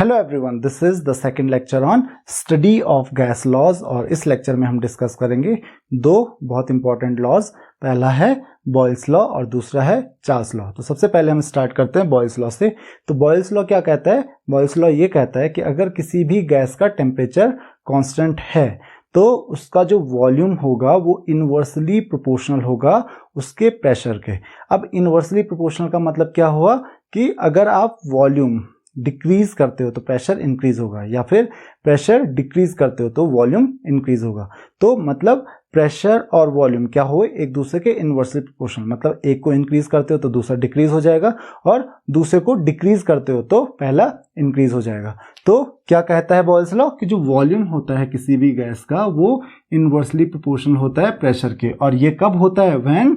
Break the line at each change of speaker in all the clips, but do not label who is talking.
Hello everyone, this is the second lecture on study of gas laws. और इस lecture में हम discuss करेंगे दो बहुत इंपॉर्टेंट लॉज। पहला है बॉयल्स लॉ और दूसरा है चार्ल्स लॉ। तो सबसे पहले हम स्टार्ट करते हैं बॉयल्स लॉ से। तो बॉयल्स लॉ क्या कहता है? बॉयल्स लॉ ये कहता है कि अगर किसी भी गैस का टेम्परेचर कांस्टेंट है तो उसका जो वॉल्यूम होगा वो इनवर्सली प्रोपोर्शनल होगा उसके प्रेशर के। अब इनवर्सली प्रोपोर्शनल का मतलब क्या हुआ कि अगर आप वॉल्यूम डिक्रीज करते हो तो प्रेशर इंक्रीज होगा, या फिर प्रेशर डिक्रीज करते हो तो वॉल्यूम इंक्रीज होगा। तो मतलब प्रेशर और वॉल्यूम क्या हो, एक दूसरे के इनवर्सली प्रोपोर्शनल। मतलब एक को इंक्रीज करते हो तो दूसरा डिक्रीज हो जाएगा, और दूसरे को डिक्रीज करते हो तो पहला इंक्रीज हो जाएगा। तो क्या कहता है बॉयल्स लॉ कि जो वॉल्यूम होता है किसी भी गैस का वो इनवर्सली प्रोपोर्शनल होता है प्रेशर के। और ये कब होता है? व्हेन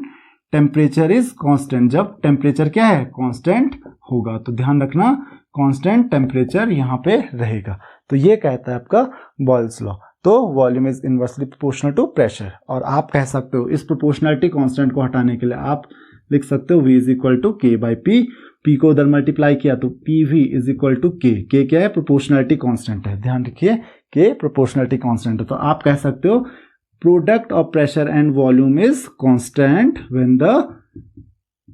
टेम्परेचर इज कांस्टेंट, जब टेम्परेचर क्या है? कांस्टेंट होगा। तो ध्यान रखना, कांस्टेंट टेम्परेचर यहाँ पे रहेगा। तो ये कहता है आपका बॉयल्स लॉ। तो volume is inversely proportional to pressure. और आप कह सकते हो इस प्रोपोर्शनलिटी कांस्टेंट को हटाने के लिए आप लिख सकते हो v is equal to k by p. P को उधर मल्टीप्लाई किया तो p v is equal to k. K क्या है? प्रोपोर्शनलिटी कांस्टेंट है। ध्यान रखिए के प्रोपोर्शनलिटी कांस्टेंट है। तो आप कह सकते हो product of pressure and volume is constant when the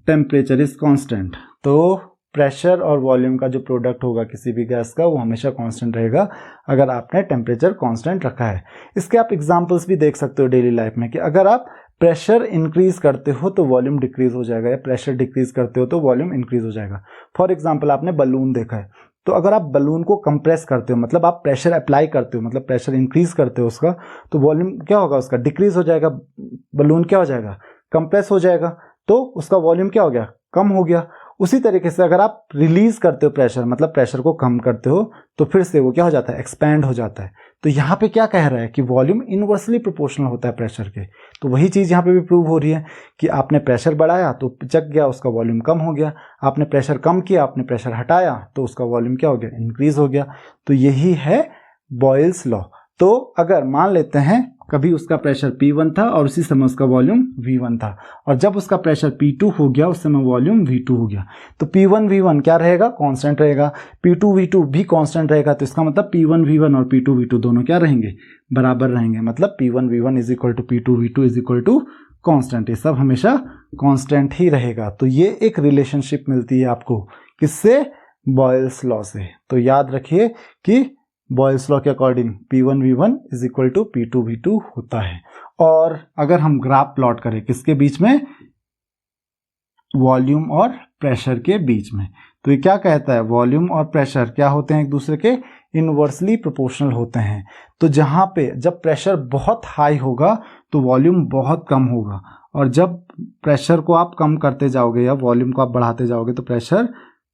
temperature is constant. तो प्रेशर और वॉल्यूम का जो प्रोडक्ट होगा किसी भी गैस का वो हमेशा कांस्टेंट रहेगा अगर आपने टेम्परेचर कांस्टेंट रखा है। इसके आप एग्जांपल्स भी देख सकते हो डेली लाइफ में कि अगर आप प्रेशर इंक्रीज करते हो तो वॉल्यूम डिक्रीज हो जाएगा, या प्रेशर डिक्रीज करते हो तो वॉल्यूम इंक्रीज हो जाएगा। फॉर एग्जाम्पल आपने बलून देखा है, तो अगर आप बलून को कंप्रेस करते हो, मतलब आप प्रेशर अप्लाई करते हो, मतलब प्रेशर इंक्रीज करते हो उसका, तो वॉल्यूम क्या होगा? उसका डिक्रीज हो जाएगा। बलून क्या हो जाएगा? कंप्रेस हो जाएगा, तो उसका वॉल्यूम क्या हो गया? कम हो गया। उसी तरीके से अगर आप रिलीज करते हो प्रेशर, मतलब प्रेशर को कम करते हो, तो फिर से वो क्या हो जाता है? एक्सपैंड हो जाता है। तो यहाँ पे क्या कह रहा है कि वॉल्यूम इनवर्सली प्रोपोर्शनल होता है प्रेशर के। तो वही चीज यहाँ पे भी प्रूव हो रही है कि आपने प्रेशर बढ़ाया तो पिचक गया, उसका वॉल्यूम कम हो गया। आपने प्रेशर कम किया, आपने प्रेशर हटाया तो उसका वॉल्यूम क्या हो गया? इंक्रीज हो गया। तो यही है बॉयल्स लॉ। तो अगर मान लेते हैं कभी उसका प्रेशर P1 था और उसी समय उसका वॉल्यूम V1 था, और जब उसका प्रेशर P2 हो गया उस समय वॉल्यूम V2 हो गया, तो P1 V1 क्या रहेगा? कांस्टेंट रहेगा। P2 V2 भी कांस्टेंट रहेगा। तो इसका मतलब P1 V1 और P2 V2 दोनों क्या रहेंगे? बराबर रहेंगे। मतलब P1 V1 is equal to P2 V2 is equal to constant. ये सब हमेशा कांस्टेंट ही रहेगा। तो ये एक रिलेशनशिप मिलती है आपको किससे? बॉयल्स लॉ से। तो याद रखिए कि बॉयल्स लॉ के according P1 V1 is equal to P2 V2 होता है। और अगर हम ग्राफ प्लॉट करें किसके बीच में? वॉल्यूम और प्रेशर के बीच में, तो ये क्या कहता है? वॉल्यूम और प्रेशर क्या होते हैं? एक दूसरे के इनवर्सली प्रोपोर्शनल होते हैं। तो जहां पे जब प्रेशर बहुत हाई होगा तो वॉल्यूम बहुत कम होगा, और जब प्रेशर को आप कम करते जाओगे या वॉल्यूम को आप बढ़ाते जाओगे तो प्रेशर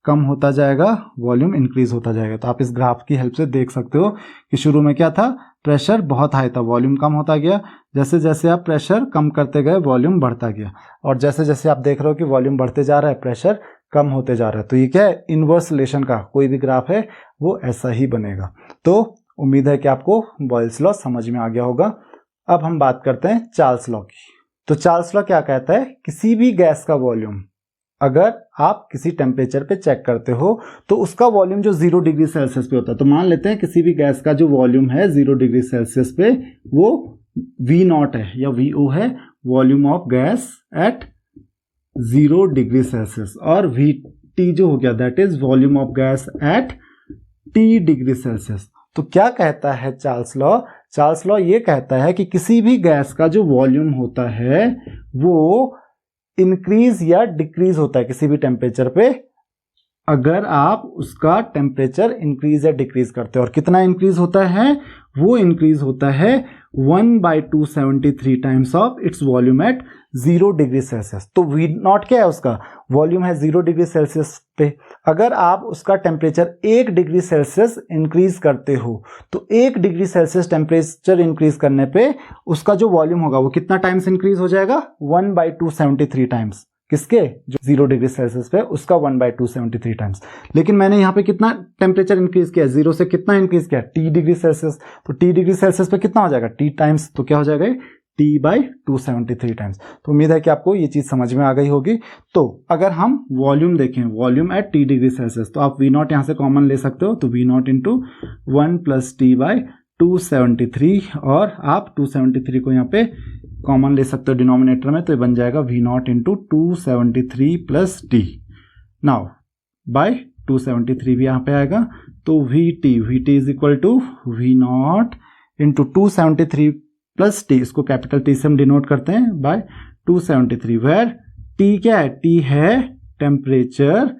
कम होता जाएगा, वॉल्यूम इंक्रीज होता जाएगा। तो आप इस ग्राफ की हेल्प से देख सकते हो कि शुरू में क्या था? प्रेशर बहुत हाई था, वॉल्यूम कम होता गया। जैसे जैसे आप प्रेशर कम करते गए वॉल्यूम बढ़ता गया, और जैसे जैसे आप देख रहे हो कि वॉल्यूम बढ़ते जा रहा है प्रेशर कम होते जा रहा है। तो ये क्या है? इनवर्स रिलेशन का कोई भी ग्राफ है वो ऐसा ही बनेगा। तो उम्मीद है कि आपको बॉयल्स लॉ समझ में आ गया होगा। अब हम बात करते हैं चार्ल्स लॉ की। तो चार्ल्स लॉ क्या कहता है? किसी भी गैस का वॉल्यूम अगर आप किसी टेम्परेचर पे चेक करते हो तो उसका वॉल्यूम जो 0 डिग्री सेल्सियस पे होता है, तो मान लेते हैं किसी भी गैस का जो वॉल्यूम है 0 डिग्री सेल्सियस पे वो V0 है या VO है, volume of gas at 0 degree Celsius, और VT जो हो गया that is volume of gas at T degree Celsius. तो क्या कहता है चार्ल्स लॉ? चार्ल्स लॉ ये कहता है कि किसी भी गैस का जो वॉल्यूम होता है वो इंक्रीज या डिक्रीज होता है किसी भी टेम्परेचर पे अगर आप उसका टेम्परेचर इंक्रीज या डिक्रीज करते हो। और कितना इंक्रीज होता है? वो इंक्रीज होता है 1/273 times of its volume at 0 degree Celsius. तो V0 क्या है? उसका वॉल्यूम है 0 डिग्री सेल्सियस पे। अगर आप उसका टेम्परेचर 1 डिग्री सेल्सियस इंक्रीज करते हो तो 1 डिग्री सेल्सियस टेम्परेचर इंक्रीज करने पे उसका जो वॉल्यूम होगा वो कितना टाइम्स इंक्रीज हो जाएगा? 1/273 टाइम्स। किसके? जो 0 डिग्री सेल्सियस पे उसका 1/273 टाइम्स। लेकिन मैंने यहाँ पे कितना टेम्परेचर इंक्रीज किया? 0 से कितना इंक्रीज किया? T degree Celsius. तो T डिग्री सेल्सियस पे कितना हो जाएगा? T times. तो क्या हो जाएगा? T by 273 times. तो उम्मीद है कि आपको ये चीज़ समझ में आ गई होगी। तो अगर हम वॉल्यूम देखें, volume at T degree Celsius, तो आप V0 यहाँ से कॉमन ले सकते हो, तो V0 into 1 plus T by 273, और आप 273 को यहाँ पे कॉमन ले सकते हो डिनोमिनेटर में, तो ये बन जाएगा V0 into 273 plus T। Now by 273 भी यहाँ पे आएगा, तो VT is equal to V0 into 273 plus T, इसको कैपिटल T से हम डिनोट करते हैं बाय 273, वेयर T क्या है, T है टेम्परेचर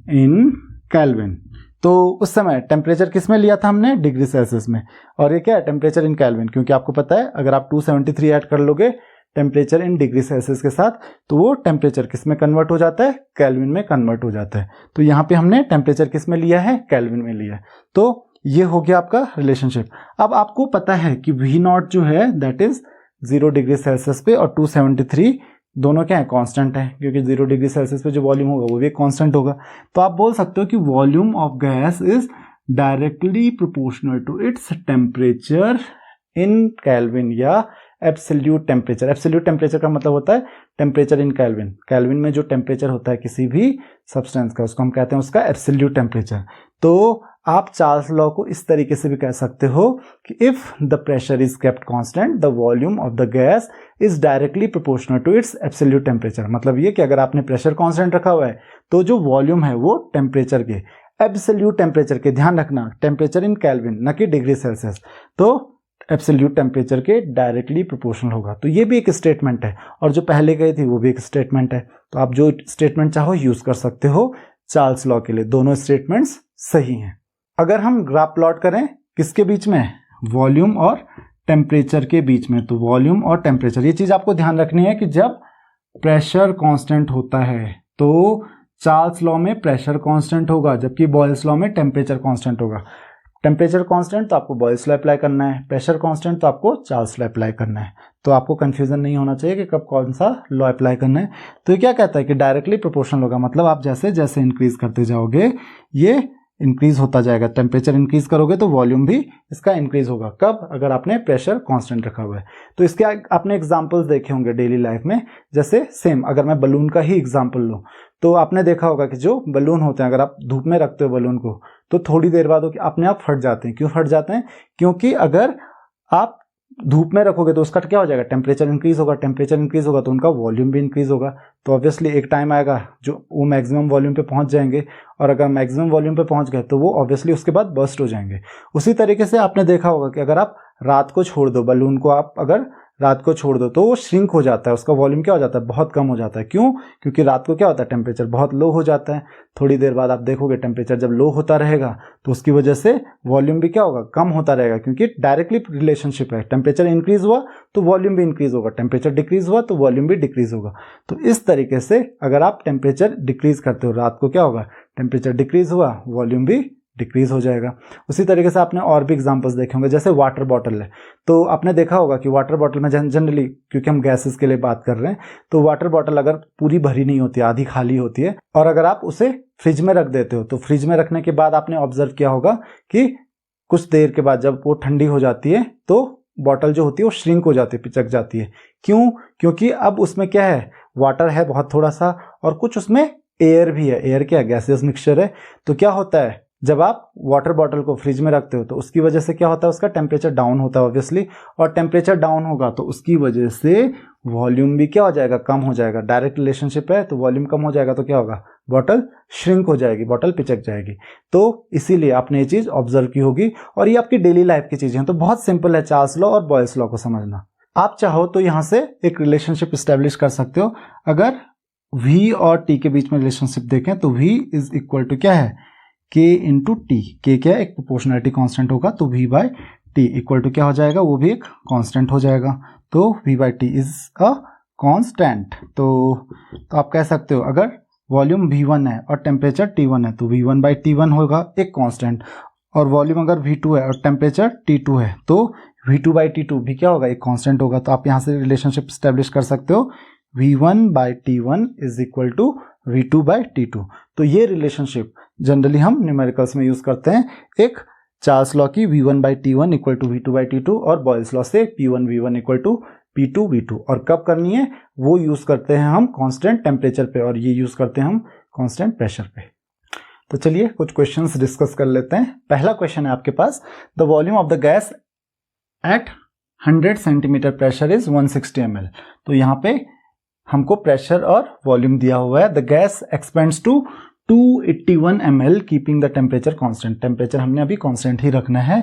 इन केल्विन। तो उस समय टेम्परेचर किस में लिया था हमने, डिग्री सेल्सियस में, और ये क्या है टेम्परेचर इन केल्विन, क्योंकि आपको पता है अगर आप 273 ऐड कर लोगे टेम्परेचर इन डिग्री सेल्सियस के साथ, तो वो टेम्परेचर किस में कन्वर्ट हो जाता है, केल्विन में कन्वर्ट हो जाता है। तो यहाँ पे हमने टेम्परेचर किस में लिया है, केल्विन में लिया है। तो ये हो गया आपका रिलेशनशिप। अब आपको पता है कि V0 जो है दैट इज 0 डिग्री सेल्सियस पे, और 273 दोनों क्या है, कांस्टेंट है, क्योंकि 0 डिग्री सेल्सियस पे जो वॉल्यूम होगा वो भी कांस्टेंट होगा। तो आप बोल सकते हो कि volume of gas is directly proportional to its temperature in kelvin या एब्सोल्यूट टेम्परेचर। एब्सोल्यूट टेम्परेचर का मतलब होता है टेम्परेचर इन केल्विन। केल्विन में जो टेम्परेचर होता है किसी भी सब्सटेंस का, उसको हम कहते हैं उसका एब्सोल्यूट टेम्परेचर। तो आप चार्ल्स लॉ को इस तरीके से भी कह सकते हो कि if the pressure is kept constant, the volume of the gas is directly proportional to its absolute temperature. मतलब ये कि अगर आपने प्रेशर कांस्टेंट रखा हुआ है तो जो वॉल्यूम है वो टेम्परेचर के, एब्सोल्यूट टेम्परेचर के, ध्यान रखना टेम्परेचर इन केल्विन न कि डिग्री सेल्सियस, तो एब्सोल्यूट टेम्परेचर के डायरेक्टली प्रोपोर्शनल होगा। तो ये भी एक स्टेटमेंट है, और जो पहले गई थी वो भी एक स्टेटमेंट है। तो आप जो स्टेटमेंट चाहो यूज कर सकते हो चार्ल्स लॉ के लिए, दोनों स्टेटमेंट्स सही हैं। अगर हम ग्राफ प्लॉट करें किसके बीच में, वॉल्यूम और टेम्परेचर के बीच में, तो वॉल्यूम और टेम्परेचर, ये चीज आपको ध्यान रखनी है कि जब प्रेशर कांस्टेंट होता है तो चार्ल्स लॉ में प्रेशर कांस्टेंट होगा, जबकि बॉयल्स लॉ में टेम्परेचर कांस्टेंट होगा। टेम्परेचर कांस्टेंट तो आपको बॉयल्स लॉ अप्लाई करना है, प्रेशर कांस्टेंट तो आपको चार्ल्स लॉ अप्लाई करना है। तो आपको कंफ्यूजन नहीं होना चाहिए कि कब कौन सा लॉ अप्लाई करना है। तो ये क्या कहता है कि डायरेक्टली प्रोपोर्शनल होगा, मतलब आप जैसे जैसे इंक्रीज करते जाओगे ये इंक्रीज होता जाएगा। टेम्परेचर इंक्रीज करोगे तो वॉल्यूम भी इसका इंक्रीज होगा। कब, अगर आपने प्रेशर कांस्टेंट रखा हुआ है। तो इसके आपने एग्जांपल्स देखे होंगे डेली लाइफ में, जैसे सेम अगर मैं बलून का ही एग्जांपल लूं तो आपने देखा होगा कि जो बलून होते हैं अगर आप धूप में रखते हो बलून को, तो थोड़ी देर बाद अपने आप फट जाते हैं। क्यों फट जाते हैं, क्योंकि अगर आप धूप में रखोगे तो उसका क्या हो जाएगा, टेम्परेचर इंक्रीज होगा, टेम्परेचर इंक्रीज होगा तो उनका वॉल्यूम भी इंक्रीज होगा। तो ऑब्वियसली एक टाइम आएगा जो वो मैक्सिमम वॉल्यूम पे पहुंच जाएंगे, और अगर मैक्सिमम वॉल्यूम पे पहुंच गए तो वो ऑब्वियसली उसके बाद बर्स्ट हो जाएंगे। उसी तरीके से आपने देखा होगा कि अगर आप रात को छोड़ दो बलून को, आप अगर रात को छोड़ दो तो वो श्रिंक हो जाता है, उसका वॉल्यूम क्या हो जाता है, बहुत कम हो जाता है। क्यों, क्योंकि रात को क्या होता है, टेम्परेचर बहुत लो हो जाता है। थोड़ी देर बाद आप देखोगे टेम्परेचर जब लो होता रहेगा तो उसकी वजह से वॉल्यूम भी क्या होगा, कम होता रहेगा, क्योंकि डायरेक्टली रिलेशनशिप है। टेम्परेचर इंक्रीज हुआ तो वॉल्यूम भी इंक्रीज होगा, टेम्परेचर डिक्रीज हुआ तो वॉल्यूम भी डिक्रीज होगा। तो इस तरीके से अगर आप टेम्परेचर डिक्रीज करते हो रात को क्या होगा, टेम्परेचर डिक्रीज हुआ, वॉल्यूम भी डिक्रीज हो जाएगा। उसी तरीके से आपने और भी एग्जांपल्स देखे होंगे, जैसे वाटर बॉटल है, तो आपने देखा होगा कि वाटर बॉटल में जनरली, क्योंकि हम गैसेस के लिए बात कर रहे हैं, तो वाटर बॉटल अगर पूरी भरी नहीं होती, आधी खाली होती है, और अगर आप उसे फ्रिज में रख देते हो, तो फ्रिज में रखने के बाद आपने ऑब्जर्व किया होगा कि कुछ देर के बाद जब वो ठंडी हो जाती है तो बॉटल जो होती है वो श्रिंक हो जाती है, पिचक जाती है। क्यों, क्योंकि अब उसमें क्या है, वाटर है बहुत थोड़ा सा, और कुछ उसमें एयर भी है। एयर क्या है, गैसियस मिक्सचर है। तो क्या होता है, जब आप वाटर बॉटल को फ्रिज में रखते हो तो उसकी वजह से क्या होता है, उसका टेम्परेचर डाउन होता है ऑब्वियसली, और टेम्परेचर डाउन होगा तो उसकी वजह से वॉल्यूम भी क्या हो जाएगा, कम हो जाएगा। डायरेक्ट रिलेशनशिप है तो वॉल्यूम कम हो जाएगा तो क्या होगा, बॉटल श्रिंक हो जाएगी, बॉटल पिचक जाएगी। तो इसीलिए आपने ये चीज ऑब्जर्व की होगी, और ये आपकी डेली लाइफ की चीजें हैं। तो बहुत सिंपल है चार्ल्स लॉ और बॉयल्स लॉ को समझना। आप चाहो तो यहां से एक रिलेशनशिप स्टैब्लिश कर सकते हो। अगर V और T के बीच में रिलेशनशिप देखें तो V इज इक्वल टू क्या है, K इंटू टी। K क्या है, एक प्रोपोर्शनलिटी कांस्टेंट होगा, तो V by T equal to क्या हो जाएगा, वो भी एक कांस्टेंट हो जाएगा। तो V by T is a constant. तो आप कह सकते हो अगर वॉल्यूम V1 है और टेम्परेचर T1 है तो V1 बाई T1 होगा एक कांस्टेंट, और वॉल्यूम अगर V2 है और टेम्परेचर T2 है तो V2 बाई T2 भी क्या होगा, एक कांस्टेंट होगा। तो आप यहाँ से रिलेशनशिप स्टैब्लिश कर सकते हो, V1 by T1 is equal to V2 by T2। तो ये रिलेशनशिप जनरली हम न्यूमेरिकल्स में यूज करते हैं, एक चार्ल्स लॉ की V1 by T1 equal to V2 by T2, और बॉयल्स लॉ से P1 V1 equal to P2 V2। और कब करनी है वो यूज करते हैं हम कांस्टेंट टेम्परेचर पे, और ये यूज करते हैं हम कांस्टेंट प्रेशर पे। तो चलिए कुछ क्वेश्चंस डिस्कस कर लेते हैं। पहला क्वेश्चन है आपके पास, the volume of the gas at 100 centimetre pressure is 160 ml। तो यहाँ पे हमको प्रेशर और वॉल्यूम दिया हुआ है। The gas expands to 281 ml keeping the temperature constant. Temperature हमने अभी कांस्टेंट ही रखना है।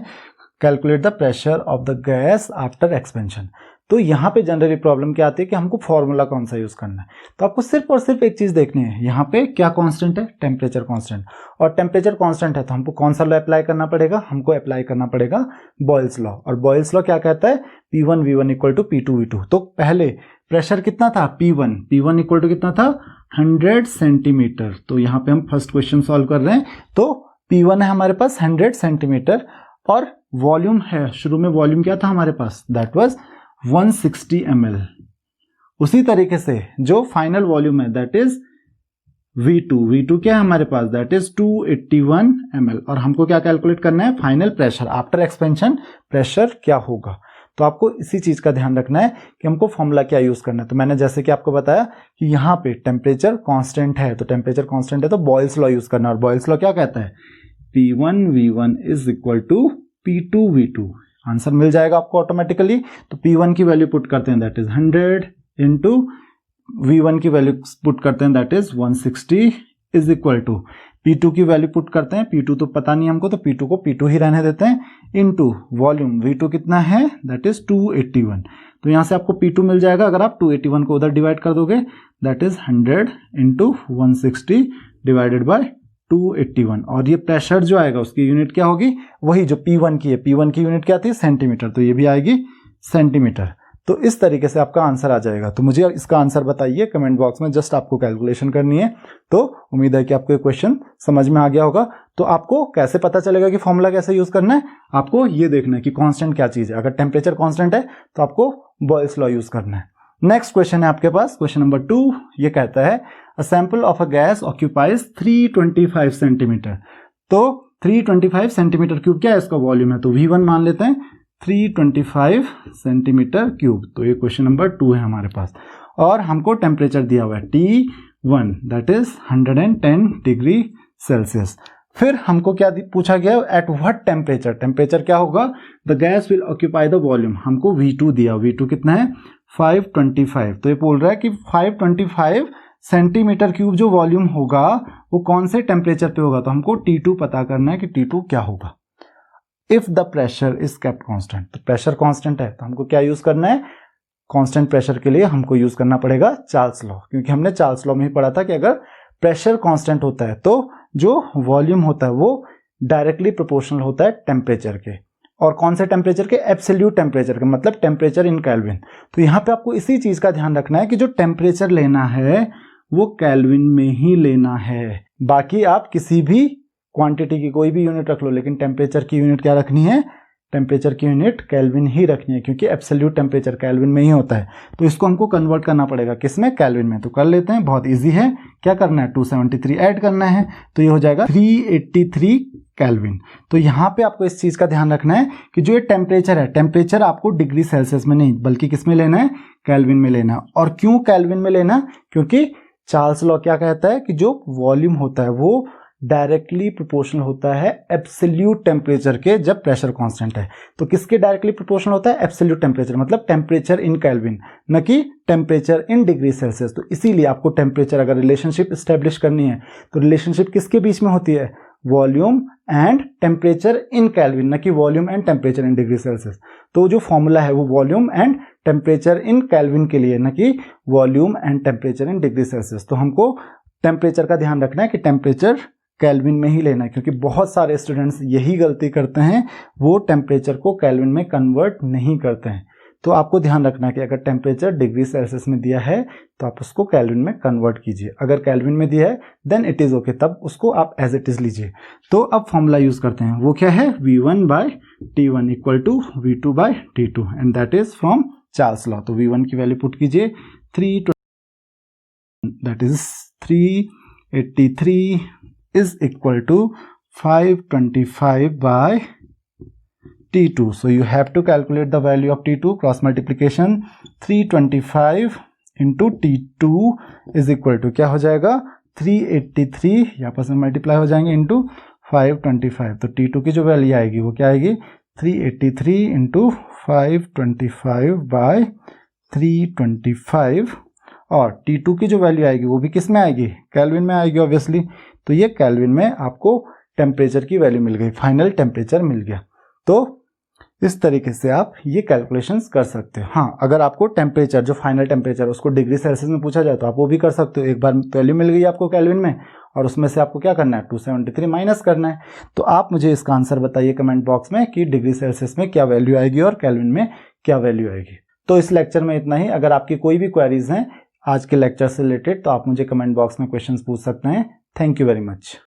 Calculate the pressure of the gas after expansion. तो यहाँ पे जनरली प्रॉब्लम क्या आती है कि हमको फॉर्मूला कौन सा यूज करना है। तो आपको सिर्फ और सिर्फ एक चीज देखनी है, यहाँ पे क्या कांस्टेंट है, टेम्परेचर कांस्टेंट। और टेम्परेचर कांस्टेंट है तो हमको कौन सा लॉ अप्लाई करना पड़ेगा, हमको अप्लाई करना पड़ेगा बॉयल्स लॉ। और बॉयल्स लॉ क्या कहता है, P1 V1 equal to P2 V2। तो पहले प्रेशर कितना था, P1 इक्वल टू कितना था, 100 सेंटीमीटर। तो यहाँ पे हम फर्स्ट क्वेश्चन सॉल्व कर रहे हैं। तो P1 है हमारे पास 100 सेंटीमीटर, और वॉल्यूम है, शुरू में वॉल्यूम क्या था हमारे पास, दैट वाज 160 ml। उसी तरीके से जो फाइनल वॉल्यूम है दैट इज V2 क्या है हमारे पास, दैट इज 281 ml। और हमको क्या कैलकुलेट करना है, final pressure after expansion pressure क्या होगा। तो आपको इसी चीज का ध्यान रखना है कि हमको फॉर्मूला क्या यूज करना है। तो मैंने जैसे कि आपको बताया कि यहाँ पे टेम्परेचर कांस्टेंट है, तो टेम्परेचर कांस्टेंट है तो बॉयल्स लॉ यूज करना है। और बॉयल्स लॉ क्या कहता है, P1 V1 is equal to P2 V2। Answer मिल जाएगा आपको ऑटोमेटिकली। तो P1 की वैल्यू पुट करते हैं, दैट इज 100 इंटू V1 की वैल्यू पुट करते हैं, that is 160 is equal to P2 की वैल्यू पुट करते हैं, P2 तो पता नहीं हमको, तो P2 को P2 ही रहने देते हैं, इनटू वॉल्यूम V2 कितना है, दैट इज 281। तो यहां से आपको P2 मिल जाएगा, अगर आप 281 को उधर डिवाइड कर दोगे, that is 100 into 160 divided by 281। और ये प्रेशर जो आएगा उसकी यूनिट क्या होगी, वही जो P1 की है। P1 की यूनिट क्या थी, सेंटीमीटर, तो ये भी आएगी सेंटीमीटर। तो इस तरीके से आपका आंसर आ जाएगा। तो मुझे इसका आंसर बताइए कमेंट बॉक्स में, जस्ट आपको कैलकुलेशन करनी है। तो उम्मीद है कि आपको ये क्वेश्चन समझ में आ गया होगा। तो आपको कैसे पता चलेगा कि फॉर्मूला कैसे यूज करना है, आपको ये देखना है कि कांस्टेंट क्या चीज है। अगर टेम्परेचर कांस्टेंट है तो आपको बॉयल्स लॉ यूज करना है। नेक्स्ट क्वेश्चन है आपके पास, क्वेश्चन नंबर 2। ये कहता है a sample of a gas occupies 325 centimetre. तो 325 सेंटीमीटर क्यूब क्या है, इसका वॉल्यूम है, तो V1 मान लेते हैं 325 सेंटीमीटर क्यूब। तो ये क्वेश्चन नंबर 2 है हमारे पास। और हमको टेम्परेचर दिया हुआ है T1, that is 110 degree Celsius. फिर हमको क्या पूछा गया, एट व्हाट टेम्परेचर, टेम्परेचर क्या होगा, the gas will occupy the volume. हमको V2 दिया, V2 कितना है 525। तो ये बोल रहा है कि 525 सेंटीमीटर क्यूब जो वॉल्यूम होगा वो कौन से टेम्परेचर पे होगा। तो हमको T2 पता करना है कि T2 क्या होगा। If the pressure is kept constant, तो प्रेशर कांस्टेंट है तो हमको क्या यूज करना है, कांस्टेंट प्रेशर के लिए हमको यूज करना पड़ेगा चार्ल्स लॉ। क्योंकि हमने चार्ल्स लॉ में ही पढ़ा था कि अगर प्रेशर कांस्टेंट होता है तो जो वॉल्यूम होता है वो डायरेक्टली प्रोपोर्शनल होता है टेम्परेचर के। और कौन से टेम्परेचर के, एब्सोल्यूट टेम्परेचर के, मतलब टेम्परेचर इन केल्विन। तो यहाँ पे आपको इसी चीज का ध्यान रखना है कि जो टेम्परेचर लेना है वो केल्विन में ही लेना है। बाकी आप किसी भी क्वांटिटी की कोई भी यूनिट रख लो, लेकिन टेम्परेचर की यूनिट क्या रखनी है, टेम्परेचर की यूनिट केल्विन ही रखनी है, क्योंकि एब्सोल्यूट टेम्परेचर केल्विन में ही होता है। तो इसको हमको कन्वर्ट करना पड़ेगा किसमें, केल्विन में। तो कर लेते हैं, बहुत इजी है। क्या करना है, 273 ऐड करना है, तो ये हो जाएगा 383 केल्विन। तो यहाँ पे आपको इस चीज का ध्यान रखना है कि जो ये टेम्परेचर है, टेम्परेचर आपको डिग्री सेल्सियस में नहीं बल्कि किस में लेना है, केल्विन में लेना है। और क्यों केल्विन में लेना, क्योंकि चार्ल्स लॉ क्या कहता है कि जो वॉल्यूम होता है वो डायरेक्टली प्रोपोर्शनल होता है एब्सोल्यूट टेम्परेचर के जब प्रेशर कांस्टेंट है। तो किसके डायरेक्टली प्रोपोर्शनल होता है, एब्सोल्यूट टेम्परेचर, मतलब टेम्परेचर इन केल्विन, न कि टेम्परेचर इन डिग्री सेल्सियस। तो इसीलिए आपको टेम्परेचर अगर रिलेशनशिप स्टैब्लिश करनी है तो रिलेशनशिप किसके बीच में होती है, volume and temperature in kelvin, न कि volume and temperature in degree Celsius. तो जो फॉर्मूला है वो volume and temperature in kelvin के लिए, न कि volume and temperature in degree Celsius. तो हमको टेम्परेचर का ध्यान रखना है कि टेम्परेचर केल्विन में ही लेना है, क्योंकि बहुत सारे स्टूडेंट्स यही गलती करते हैं, वो टेम्परेचर को केल्विन में कन्वर्ट नहीं करते हैं। तो आपको ध्यान रखना है कि अगर टेम्परेचर डिग्री सेल्सियस में दिया है तो आप उसको केल्विन में कन्वर्ट कीजिए। अगर केल्विन में दिया है देन इट इज ओके, तब उसको आप एज इट इज लीजिए। तो अब फॉर्मूला यूज करते हैं, वो क्या है, V1 by T1 equal to V2 by T2, and that is from Charles law. तो V1 की वैल्यू पुट कीजिए, 3 that is 383 is equal to 525 by T2. So you have to calculate the value of T2. Cross multiplication 325 into T2 is equal to क्या हो जाएगा 383, यहाँ पर multiply हो जाएंगे इंटू 525. तो T2 की जो वैल्यू आएगी वो क्या आएगी 383 इंटू 525 बाय 325. और T2 की जो वैल्यू आएगी वो भी किस में आएगी केल्विन में आएगी ऑब्वियसली. तो ये केल्विन में आपको टेम्परेचर की वैल्यू मिल गई, फाइनल टेम्परेचर मिल गया. तो इस तरीके से आप ये कैलकुलेशंस कर सकते हो. हाँ, अगर आपको टेम्परेचर जो फाइनल टेम्परेचर उसको डिग्री सेल्सियस में पूछा जाए तो आप वो भी कर सकते हो. एक बार वैल्यू मिल गई आपको केल्विन में और उसमें से आपको क्या करना है 273 माइनस करना है. तो आप मुझे इसका आंसर बताइए कमेंट बॉक्स में कि डिग्री सेल्सियस में क्या वैल्यू आएगी और केल्विन में क्या वैल्यू आएगी. तो इस लेक्चर में इतना ही. अगर आपकी कोई भी क्वेरीज हैं आज के लेक्चर से रिलेटेड तो आप मुझे कमेंट बॉक्स में क्वेश्चंस पूछ सकते हैं. Thank you very much.